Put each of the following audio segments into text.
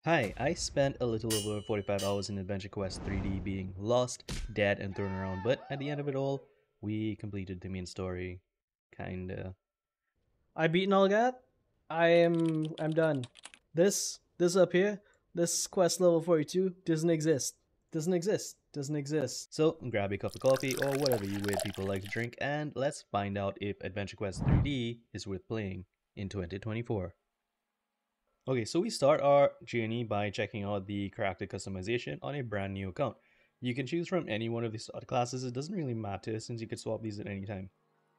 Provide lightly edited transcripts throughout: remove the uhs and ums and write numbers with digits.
Hi, I spent a little over 45 hours in AdventureQuest 3D being lost, dead, and thrown around, but at the end of it all, we completed the main story. Kinda. I beaten all that. I'm done. This up here, this quest level 42 doesn't exist. Doesn't exist. Doesn't exist. So, grab a cup of coffee or whatever you weird people like to drink, and let's find out if AdventureQuest 3D is worth playing in 2024. Okay, so we start our journey by checking out the character customization on a brand new account. You can choose from any one of these classes, it doesn't really matter since you can swap these at any time.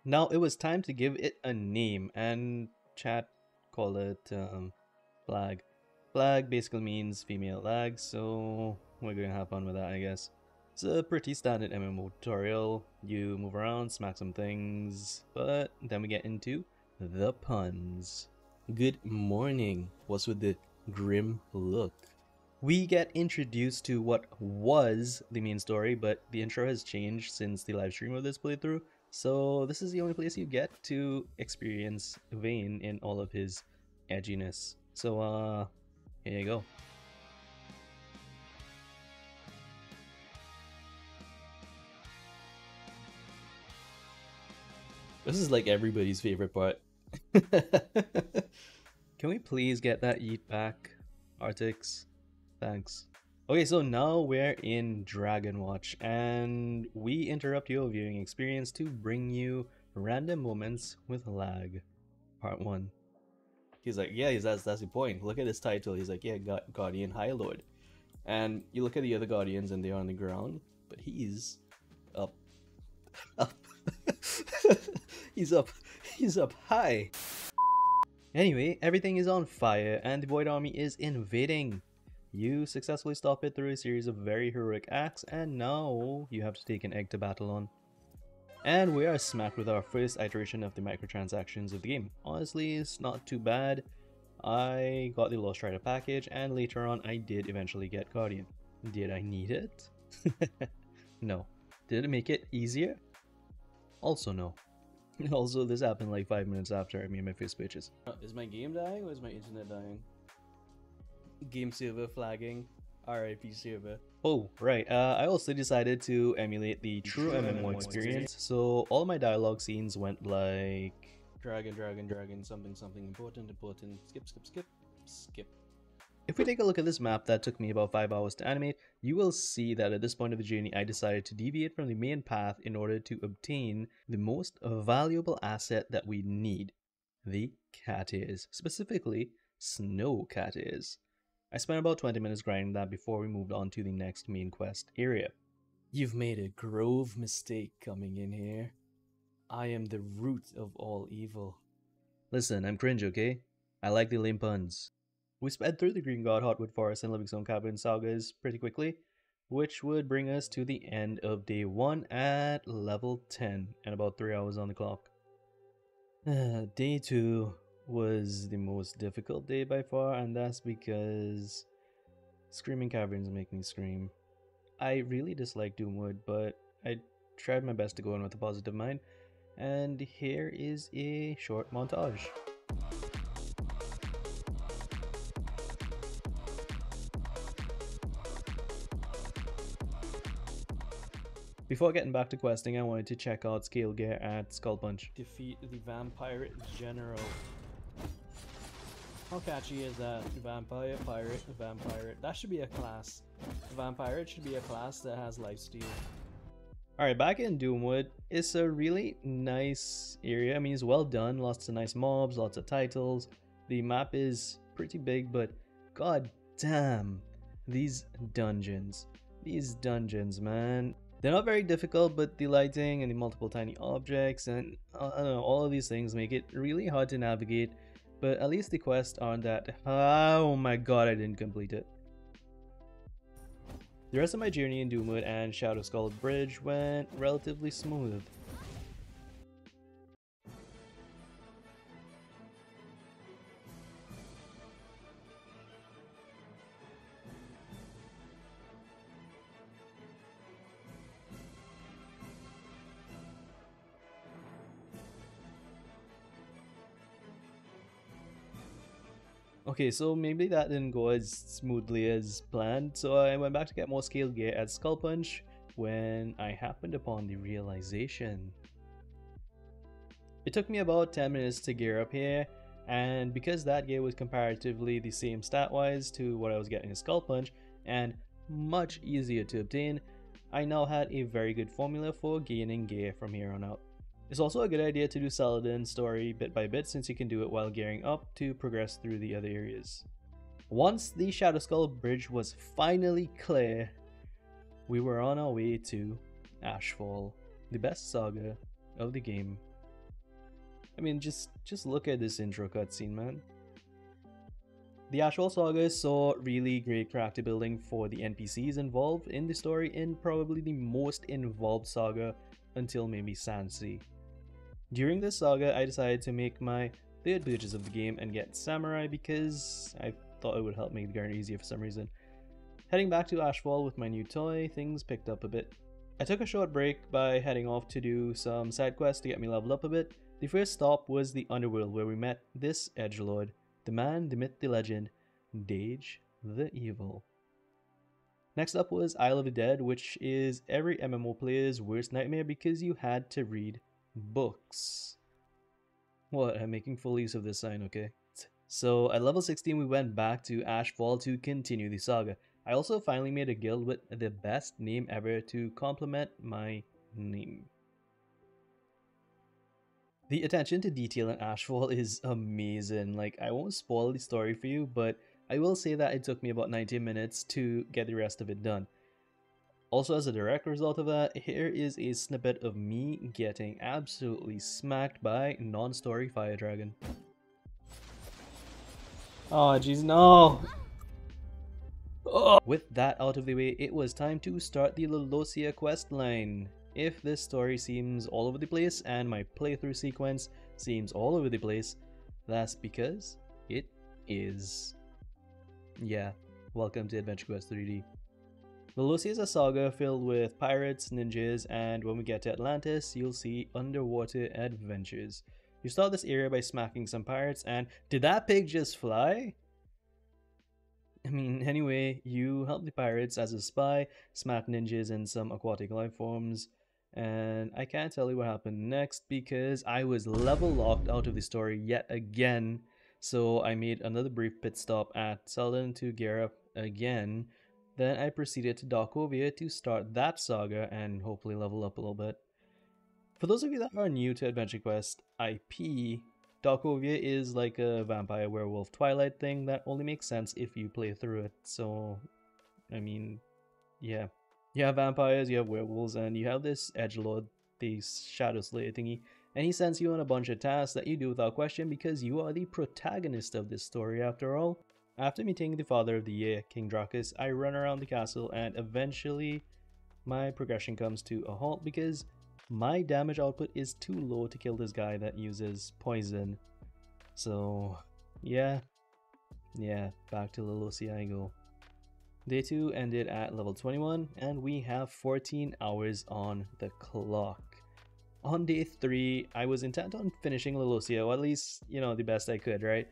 Now it was time to give it a name, and chat call it flag. Flag basically means female lag, so we're gonna have fun with that, I guess. It's a pretty standard MMO tutorial. You move around, smack some things, but then we get into the puns. Good morning. What's with the grim look? We get introduced to what was the main story, but the intro has changed since the live stream of this playthrough, so this is the only place you get to experience Vane in all of his edginess. So, here you go. This is like everybody's favorite part. Can we please get that eat back, Artix? Thanks. Okay, so now we're in Dragon Watch, and we interrupt your viewing experience to bring you random moments with lag. Part 1. He's like, yeah, that's the point. Look at his title. He's like, yeah, Guardian High Lord. And you look at the other Guardians and they're on the ground, but he's up. Up. He's up high. Anyway, everything is on fire and the Void Army is invading. You successfully stop it through a series of very heroic acts, and now you have to take an egg to battle on. And we are smacked with our first iteration of the microtransactions of the game. Honestly, it's not too bad. I got the Lost Rider package, and later on I did eventually get Guardian. Did I need it? No. Did it make it easier? Also no. Also, this happened like 5 minutes after I made my first purchase. Is my game dying or is my internet dying? Game server flagging. RIP server. Oh, right. I also decided to emulate the true MMO experience, so all my dialogue scenes went like dragon, dragon, dragon, something, something, important, important, skip, skip, skip, skip. If we take a look at this map that took me about 5 hours to animate, you will see that at this point of the journey I decided to deviate from the main path in order to obtain the most valuable asset that we need, the cat ears, specifically snow cat ears. I spent about 20 minutes grinding that before we moved on to the next main quest area. You've made a grove mistake coming in here. I am the root of all evil. Listen, I'm cringe, okay? I like the lame puns. We sped through the Green God Hotwood Forest and Livingstone Cavern sagas pretty quickly, which would bring us to the end of day 1 at level 10 and about 3 hours on the clock. Day 2 was the most difficult day by far, and that's because Screaming Caverns make me scream. I really dislike Doomwood, but I tried my best to go in with a positive mind, and here is a short montage. Before getting back to questing, I wanted to check out Scale Gear at Skull Punch. Defeat the Vampire General. How catchy is that? Vampire, pirate, vampire. That should be a class. Vampire should be a class that has lifesteal. Alright, back in Doomwood, it's a really nice area. I mean, it's well done, lots of nice mobs, lots of titles. The map is pretty big, but god damn, these dungeons. These dungeons, man. They're not very difficult, but the lighting and the multiple tiny objects and I don't know, all of these things make it really hard to navigate. But at least the quests aren't that. Oh my god, I didn't complete it. The rest of my journey in Doomwood and Shadow Skull Bridge went relatively smooth. Okay, so maybe that didn't go as smoothly as planned, so I went back to get more scale gear at Skull Punch when I happened upon the realization. It took me about 10 minutes to gear up here, and because that gear was comparatively the same stat-wise to what I was getting in Skull Punch, and much easier to obtain, I now had a very good formula for gaining gear from here on out. It's also a good idea to do Saladin's story bit by bit since you can do it while gearing up to progress through the other areas. Once the Shadow Skull bridge was finally clear, we were on our way to Ashfall, the best saga of the game. I mean, just look at this intro cutscene, man. The Ashfall saga saw really great character building for the NPCs involved in the story in probably the most involved saga until maybe Sansi. During this saga, I decided to make my third purchase of the game and get Samurai because I thought it would help make the grind easier for some reason. Heading back to Ashfall with my new toy, things picked up a bit. I took a short break by heading off to do some side quests to get me leveled up a bit. The first stop was the Underworld where we met this edgelord, the man, the myth, the legend, Dage the Evil. Next up was Isle of the Dead, which is every MMO player's worst nightmare because you had to read books. What? I'm making full use of this sign, okay? So at level 16 we went back to Ashfall to continue the saga. I also finally made a guild with the best name ever to complement my name. The attention to detail in Ashfall is amazing. Like, I won't spoil the story for you, but I will say that it took me about 90 minutes to get the rest of it done. Also, as a direct result of that, here is a snippet of me getting absolutely smacked by non-story Fire Dragon. Oh, jeez, no! Oh. With that out of the way, it was time to start the Lolosia quest line. If this story seems all over the place and my playthrough sequence seems all over the place, that's because it is. Yeah, welcome to AdventureQuest 3D. Lolosia is a saga filled with pirates, ninjas, and when we get to Atlantis, you'll see underwater adventures. You start this area by smacking some pirates, and did that pig just fly? I mean, anyway, you help the pirates as a spy, smack ninjas and some aquatic life forms, and I can't tell you what happened next because I was level locked out of the story yet again, so I made another brief pit stop at Selden to gear up again. Then I proceeded to Darkovia to start that saga and hopefully level up a little bit. For those of you that are new to Adventure Quest IP, Darkovia is like a vampire werewolf Twilight thing that only makes sense if you play through it. So, I mean, yeah. You have vampires, you have werewolves, and you have this edgelord, the Shadow Slayer thingy, and he sends you on a bunch of tasks that you do without question because you are the protagonist of this story after all. After meeting the father of the year, King Dracus, I run around the castle and eventually my progression comes to a halt because my damage output is too low to kill this guy that uses poison. So yeah, back to Lolosia I go. Day 2 ended at level 21 and we have 14 hours on the clock. On day 3, I was intent on finishing Lolosia, or at least, the best I could, right?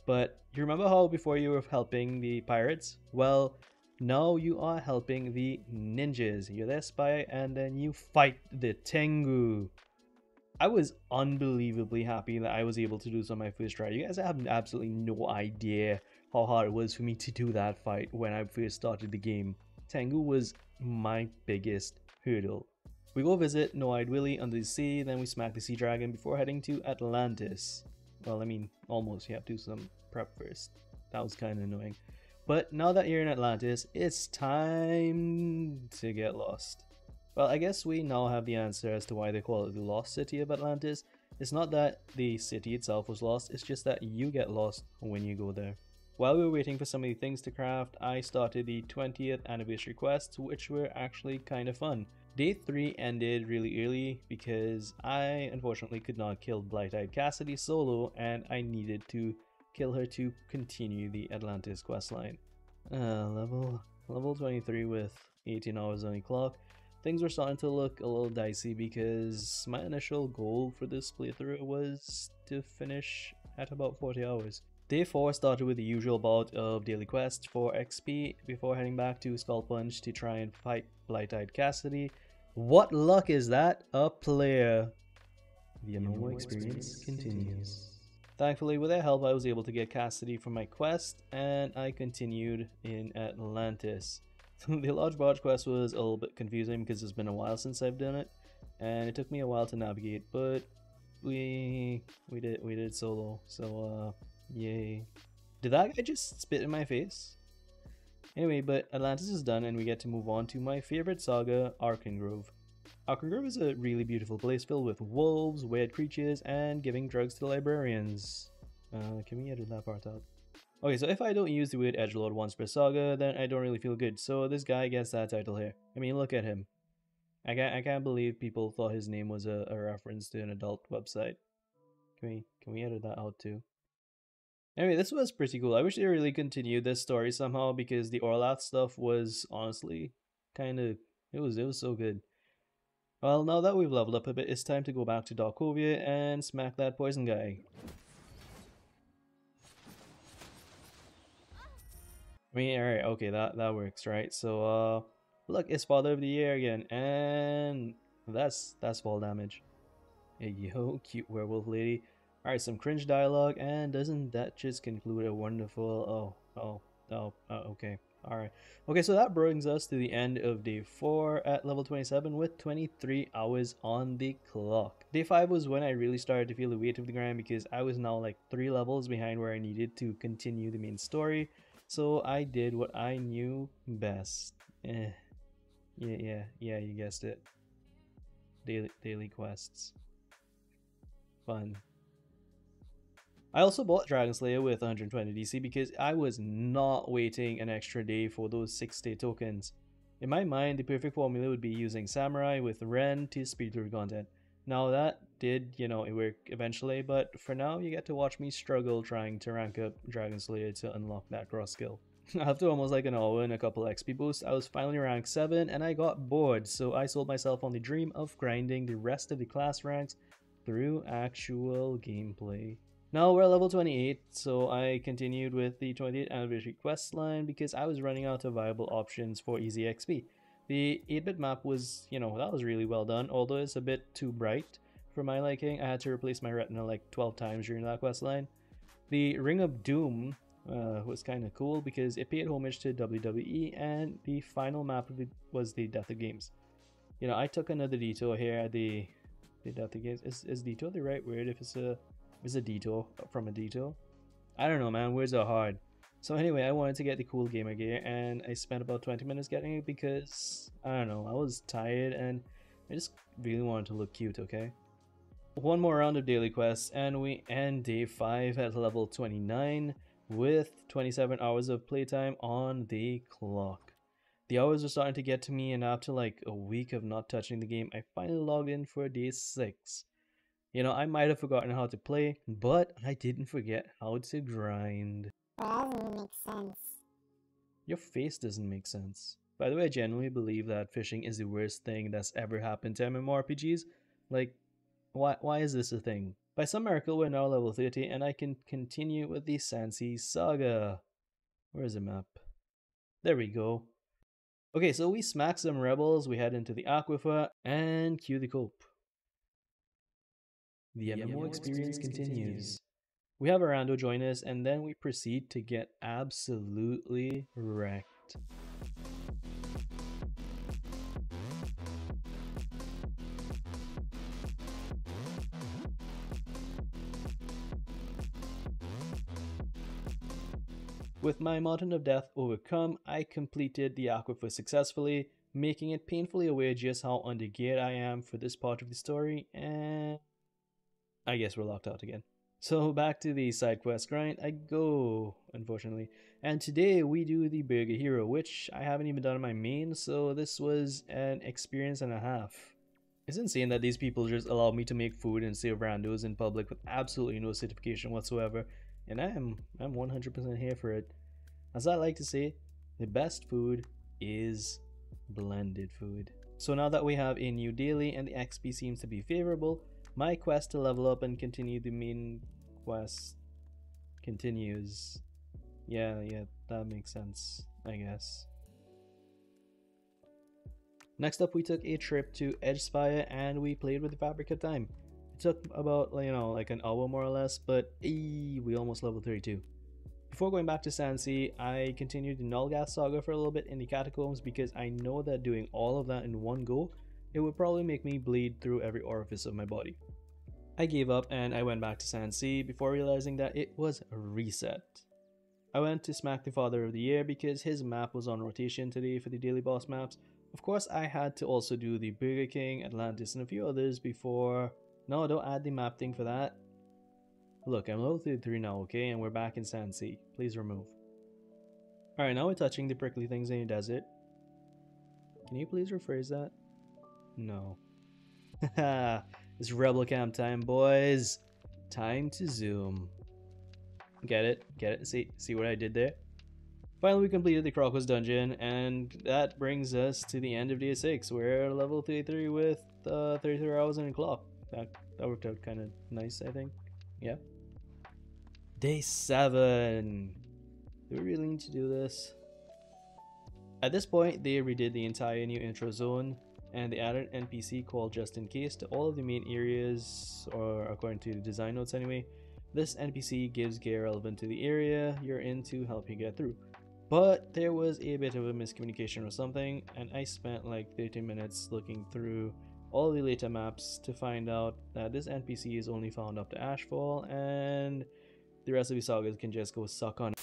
But you remember how before you were helping the pirates? Well, now you are helping the ninjas. You're their spy and then you fight the Tengu. I was unbelievably happy that I was able to do this on my first try. You guys have absolutely no idea how hard it was for me to do that fight when I first started the game. Tengu was my biggest hurdle. We go visit No-Eyed Willy under the sea, then we smack the sea dragon before heading to Atlantis. Well, I mean, almost. You have to do some prep first. That was kind of annoying. But now that you're in Atlantis, it's time to get lost. Well, I guess we now have the answer as to why they call it the Lost City of Atlantis. It's not that the city itself was lost, it's just that you get lost when you go there. While we were waiting for some of the things to craft, I started the 20th anniversary quests, which were actually kind of fun. Day 3 ended really early because I unfortunately could not kill Blight-Eyed Cassidy solo and I needed to kill her to continue the Atlantis questline. Level 23 with 18 hours on the clock. Things were starting to look a little dicey because my initial goal for this playthrough was to finish at about 40 hours. Day 4 started with the usual bout of daily quests for XP before heading back to Skull Punch to try and fight Blight-Eyed Cassidy. What luck is that? A player. The MMO experience continues. Thankfully, with their help, I was able to get Cassidy from my quest, and I continued in Atlantis. The large barge quest was a little bit confusing because it's been a while since I've done it, and it took me a while to navigate, but we did solo, so yay. Did that guy just spit in my face? Anyway, but Atlantis is done and we get to move on to my favorite saga, Arkengrove. Arkengrove is a really beautiful place filled with wolves, weird creatures, and giving drugs to librarians. Can we edit that part out? Okay, so if I don't use the word edgelord once per saga, then I don't really feel good, so this guy gets that title here. I mean, look at him. I can't believe people thought his name was a reference to an adult website. Can we edit that out too? Anyway, this was pretty cool. I wish they really continued this story somehow because the Orlath stuff was honestly kind of it was so good. Well, now that we've leveled up a bit, it's time to go back to Darkovia and smack that poison guy. I mean, alright, okay, that works, right? So, look, it's Father of the Year again, and that's fall damage. Hey, yo, cute werewolf lady. Alright, some cringe dialogue, and doesn't that just conclude a wonderful... okay. Alright. Okay, so that brings us to the end of day 4 at level 27 with 23 hours on the clock. Day 5 was when I really started to feel the weight of the grind because I was now like 3 levels behind where I needed to continue the main story. So I did what I knew best. Yeah, you guessed it. Daily quests. Fun. I also bought Dragon Slayer with 120 DC because I was not waiting an extra day for those 6-day tokens. In my mind, the perfect formula would be using Samurai with Ren to speed through content. Now that did, it worked eventually, but for now you get to watch me struggle trying to rank up Dragon Slayer to unlock that cross skill. After almost like an hour and a couple XP boosts, I was finally rank 7 and I got bored, so I sold myself on the dream of grinding the rest of the class ranks through actual gameplay. Now we're at level 28, so I continued with the 28th anniversary quest line because I was running out of viable options for easy XP. The 8-bit map was, that was really well done, although it's a bit too bright for my liking. I had to replace my retina like 12 times during that quest line. The Ring of Doom was kind of cool because it paid homage to WWE, and the final map of it was the Death of Games. I took another detour here at the Death of Games. Is detour the right word if it's a detour from a detour? I don't know, man. Words are hard. So anyway, I wanted to get the cool gamer gear, and I spent about 20 minutes getting it because, I don't know, I was tired and I just really wanted to look cute, okay? One more round of daily quests, and we end day 5 at level 29 with 27 hours of playtime on the clock. The hours are starting to get to me, and after like a week of not touching the game, I finally logged in for day 6. I might have forgotten how to play, but I didn't forget how to grind. Well, that doesn't make sense. Your face doesn't make sense. By the way, I genuinely believe that fishing is the worst thing that's ever happened to MMORPGs. Like, why is this a thing? By some miracle, we're now level 30 and I can continue with the Sansi Saga. Where's the map? There we go. Okay, so we smack some rebels, we head into the Aquifer, and cue the cope. The MMO experience continues. We have Arando join us, and then we proceed to get absolutely wrecked. With my mountain of death overcome, I completed the Aquifer successfully, making it painfully aware just how undergeared I am for this part of the story, and I guess we're locked out again. So back to the side quest grind I go, unfortunately. And today we do the Burger Hero, which I haven't even done in my main, so this was an experience and a half. It's insane that these people just allow me to make food and save randos in public with absolutely no certification whatsoever, and I'm 100% here for it. As I like to say, the best food is blended food. So now that we have a new daily and the XP seems to be favorable, my quest to level up and continue the main quest continues. Yeah, that makes sense, I guess. Next up, we took a trip to Edgespire and we played with the Fabric of Time. It took about, like an hour more or less, but we almost level 32. Before going back to Sansi, I continued the Nulgath saga for a little bit in the catacombs because I know that doing all of that in one go, it would probably make me bleed through every orifice of my body. I gave up and I went back to Sansi before realizing that it was a reset. I went to smack the Father of the Year because his map was on rotation today for the daily boss maps. Of course, I had to also do the Burger King, Atlantis, and a few others before... No, don't add the map thing for that. Look, I'm level 33 now, okay? And we're back in Sansi. Please remove. Alright, now we're touching the prickly things in the desert. Can you please rephrase that? No. Haha, it's Rebel Camp time, boys. Time to zoom. Get it? Get it? See what I did there? Finally, we completed the Crocus dungeon, and that brings us to the end of day 6. We're level 33 with 33 hours in the clock. That worked out kind of nice, I think. Yeah. Day 7. Do we really need to do this? At this point, they redid the entire new intro zone, and they added an NPC called Just In Case to all of the main areas, or according to the design notes anyway. This NPC gives gear relevant to the area you're in to help you get through. But there was a bit of a miscommunication or something, and I spent like 13 minutes looking through all the later maps to find out that this NPC is only found up to Ashfall, and the rest of the sagas can just go suck on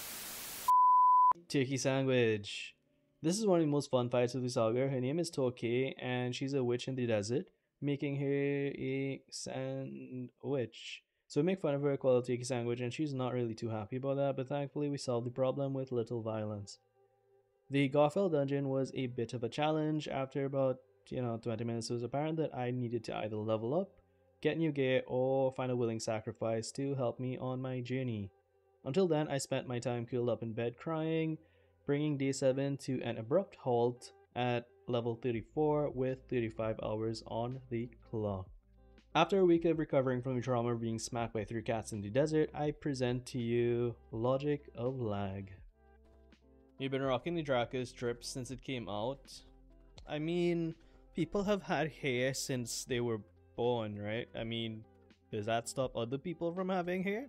turkey sandwich. This is one of the most fun fights of the saga. Her name is Torque, and she's a witch in the desert, making her a sand witch. So we make fun of her, call her turkey sandwich, and she's not really too happy about that, but thankfully we solved the problem with little violence. The Gothel dungeon was a bit of a challenge. After about 20 minutes, it was apparent that I needed to either level up, get new gear, or find a willing sacrifice to help me on my journey. Until then, I spent my time curled up in bed crying, bringing day 7 to an abrupt halt at level 34 with 35 hours on the clock. After a week of recovering from the trauma of being smacked by 3 cats in the desert, I present to you Logic of Lag. You've been rocking the Dracus strip since it came out. I mean, people have had hair since they were born, right? I mean, does that stop other people from having hair?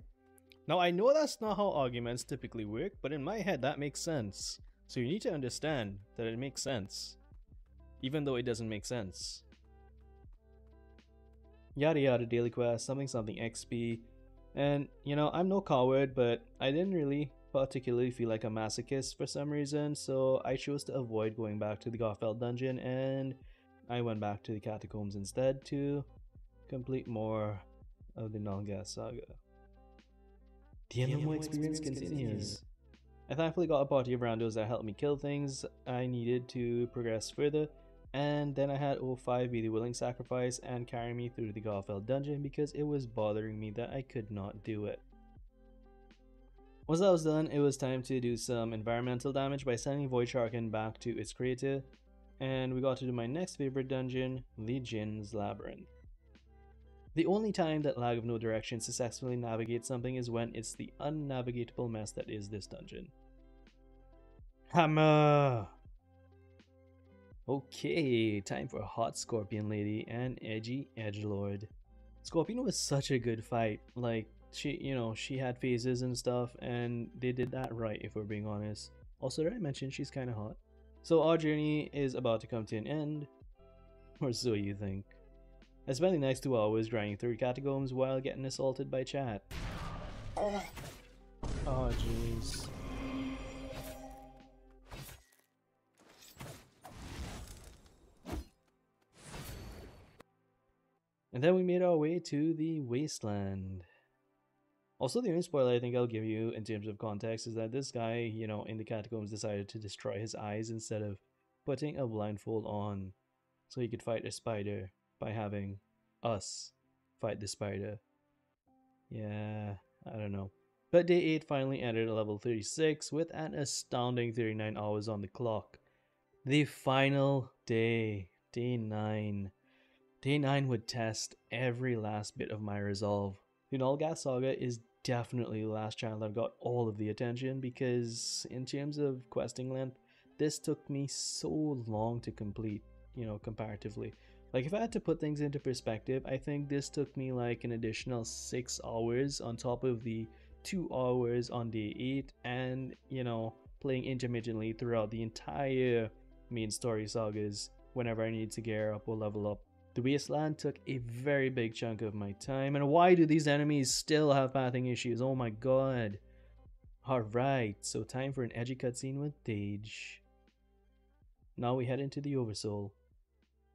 Now, I know that's not how arguments typically work, but in my head that makes sense. So you need to understand that it makes sense, even though it doesn't make sense. Yada yada daily quest, something XP. And, I'm no coward, but I didn't really particularly feel like a masochist for some reason, so I chose to avoid going back to the Gothel dungeon, and I went back to the catacombs instead to complete more of the Nulgath saga. The MMO experience continues. I thankfully got a party of randos that helped me kill things I needed to progress further, and then I had O5 be the willing sacrifice and carry me through the Gothel dungeon because it was bothering me that I could not do it. Once that was done, it was time to do some environmental damage by sending Void Sharkin back to its creator, and we got to do my next favorite dungeon, the Jinn's Labyrinth. The only time that Lag of No Direction successfully navigates something is when it's the unnavigatable mess that is this dungeon. Hammer! Okay, time for Hot Scorpion Lady and Edgy Edgelord. Scorpion was such a good fight. Like, she had phases and stuff, and they did that right, if we're being honest. Also, did I mention she's kind of hot? So our journey is about to come to an end, or so you think. I spent the next 2 hours grinding through catacombs while getting assaulted by chat. Oh jeez. And then we made our way to the wasteland. Also, the only spoiler I think I'll give you in terms of context is that this guy, in the catacombs decided to destroy his eyes instead of putting a blindfold on so he could fight a spider by having us fight the spider. Yeah, I don't know. But day 8 finally ended at level 36 with an astounding 39 hours on the clock. The final day, day 9. Day 9 would test every last bit of my resolve. The Nulgath saga is definitely the last channel that got all of the attention, because in terms of questing length, this took me so long to complete, comparatively. Like, if I had to put things into perspective, I think this took me like an additional 6 hours on top of the 2 hours on day 8, and, playing intermittently throughout the entire main story sagas whenever I need to gear up or level up. The wasteland took a very big chunk of my time, and why do these enemies still have pathing issues? Oh my god. Alright, so time for an edgy cutscene with Dage. Now we head into the Oversoul.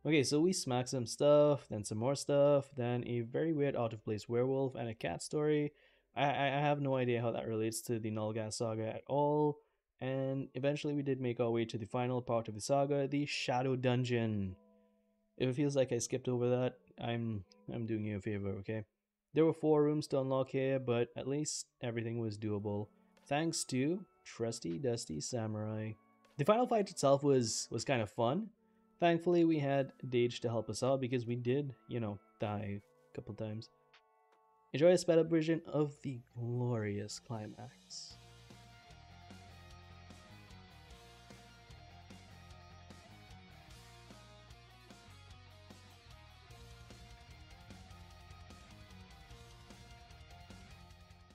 Okay, so we smack some stuff, then some more stuff, then a very weird out-of-place werewolf and a cat story. I have no idea how that relates to the Nulgas saga at all. And eventually we did make our way to the final part of the saga, the Shadow Dungeon. If it feels like I skipped over that, I'm doing you a favor, okay? There were 4 rooms to unlock here, but at least everything was doable, thanks to Trusty Dusty Samurai. The final fight itself was kind of fun. Thankfully, we had Dage to help us out, because we did, die a couple times. Enjoy a sped up version of the glorious climax.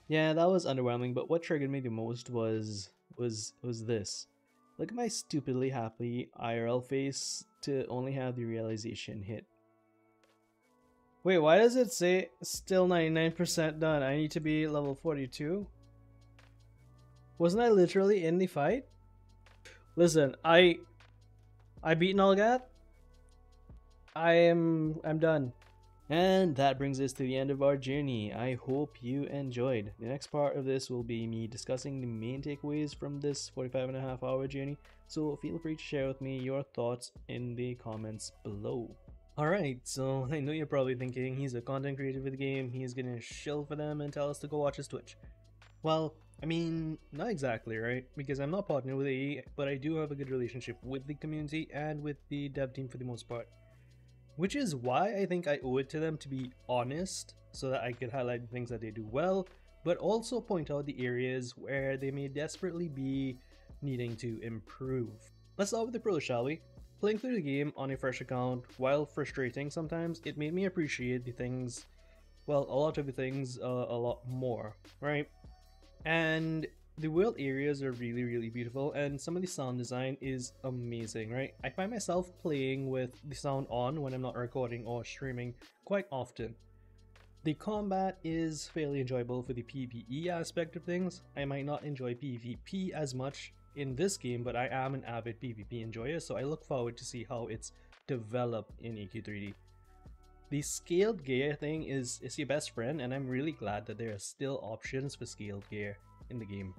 Yeah, that was underwhelming, but what triggered me the most was this. Look at my stupidly happy IRL face to only have the realization hit. Wait, why does it say still 99% done? I need to be level 42? Wasn't I literally in the fight? Listen, I beat Nulgat. I'm done. And that brings us to the end of our journey. I hope you enjoyed. The next part of this will be me discussing the main takeaways from this 45.5-hour journey, so feel free to share with me your thoughts in the comments below. Alright, so I know you're probably thinking he's a content creator for the game, he's gonna shill for them and tell us to go watch his Twitch. Well, I mean, not exactly, right? Because I'm not partnered with AE, but I do have a good relationship with the community and with the dev team for the most part. Which is why I think I owe it to them to be honest, so that I could highlight the things that they do well, but also point out the areas where they may desperately be needing to improve. Let's start with the pros, shall we? Playing through the game on a fresh account, while frustrating sometimes, it made me appreciate the things, well, a lot of the things a lot more, right? And the world areas are really, really beautiful, and some of the sound design is amazing, right? I find myself playing with the sound on when I'm not recording or streaming quite often. The combat is fairly enjoyable for the PvE aspect of things. I might not enjoy PvP as much in this game, but I am an avid PvP enjoyer, so I look forward to see how it's developed in EQ3D. The scaled gear thing is your best friend, and I'm really glad that there are still options for scaled gear in the game.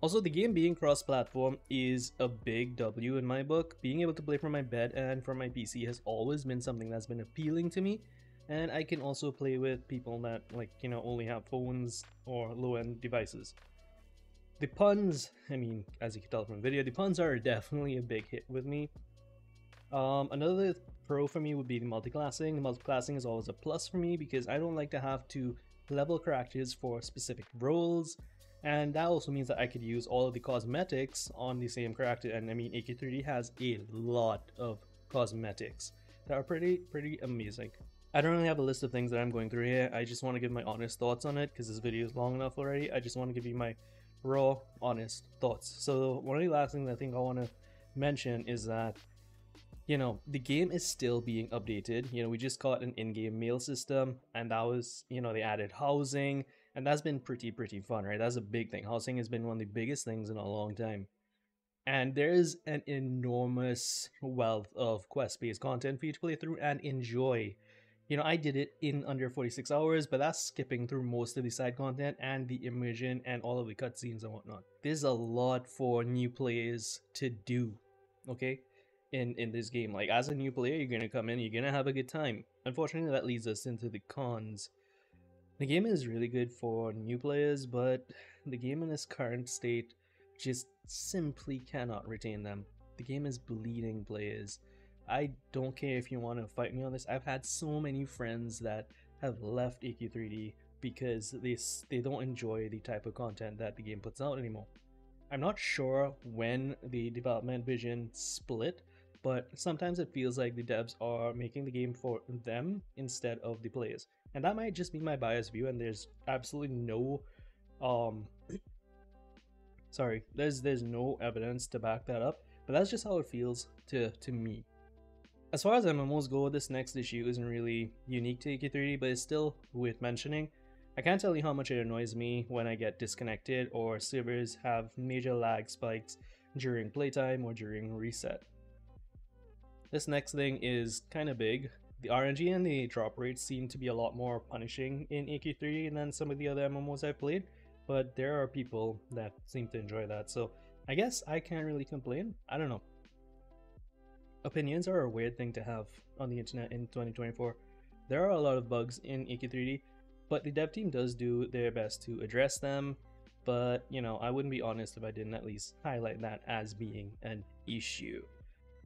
Also, the game being cross-platform is a big W in my book. Being able to play from my bed and from my PC has always been something that's been appealing to me, and I can also play with people that, like, only have phones or low-end devices. The puns, I mean, as you can tell from the video, the puns are definitely a big hit with me. Another pro for me would be the multiclassing. The multiclassing is always a plus for me because I don't like to have to level characters for specific roles, and that also means that I could use all of the cosmetics on the same character. And I mean, AQ3D has a lot of cosmetics that are pretty amazing. I don't really have a list of things that I'm going through here. I just want to give my honest thoughts on it because this video is long enough already. I just want to give you my raw, honest thoughts. So one of the last things I think I want to mention is that the game is still being updated. We just got an in-game mail system, and that was, they added housing, and that's been pretty fun, right? That's a big thing. Housing has been one of the biggest things in a long time. And there's an enormous wealth of quest-based content for you to play through and enjoy. I did it in under 46 hours, but that's skipping through most of the side content and the immersion and all of the cutscenes and whatnot. There's a lot for new players to do, okay? In this game. Like, as a new player, you're gonna come in, you're gonna have a good time. Unfortunately, that leads us into the cons. The game is really good for new players, but the game in its current state just simply cannot retain them. The game is bleeding players. I don't care if you want to fight me on this. I've had so many friends that have left AQ3D because they don't enjoy the type of content that the game puts out anymore. I'm not sure when the development vision split, but sometimes it feels like the devs are making the game for them instead of the players. And that might just be my biased view, and there's absolutely no there's no evidence to back that up, but that's just how it feels to me. As far as MMOs go, this next issue isn't really unique to AK3D, but it's still worth mentioning. I can't tell you how much it annoys me when I get disconnected or servers have major lag spikes during playtime or during reset. This next thing is kind of big. The RNG and the drop rates seem to be a lot more punishing in AK3D than some of the other MMOs I've played, but there are people that seem to enjoy that, so I guess I can't really complain. I don't know. Opinions are a weird thing to have on the internet in 2024. There are a lot of bugs in AK3D, but the dev team does do their best to address them, but you know, I wouldn't be honest if I didn't at least highlight that as being an issue.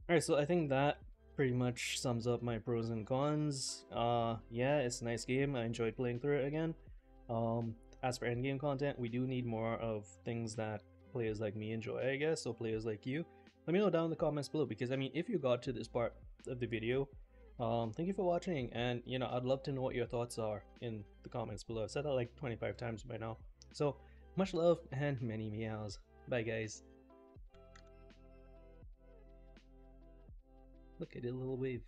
Alright, so I think that pretty much sums up my pros and cons. Yeah, it's a nice game. I enjoyed playing through it again. As for endgame content, we do need more of things that players like me enjoy, I guess, so players like you. Let me know down in the comments below, because I mean, if you got to this part of the video, thank you for watching, and you know, I'd love to know what your thoughts are in the comments below. I've said that like 25 times by now. So, much love and many meows. Bye guys. Look at a little wave.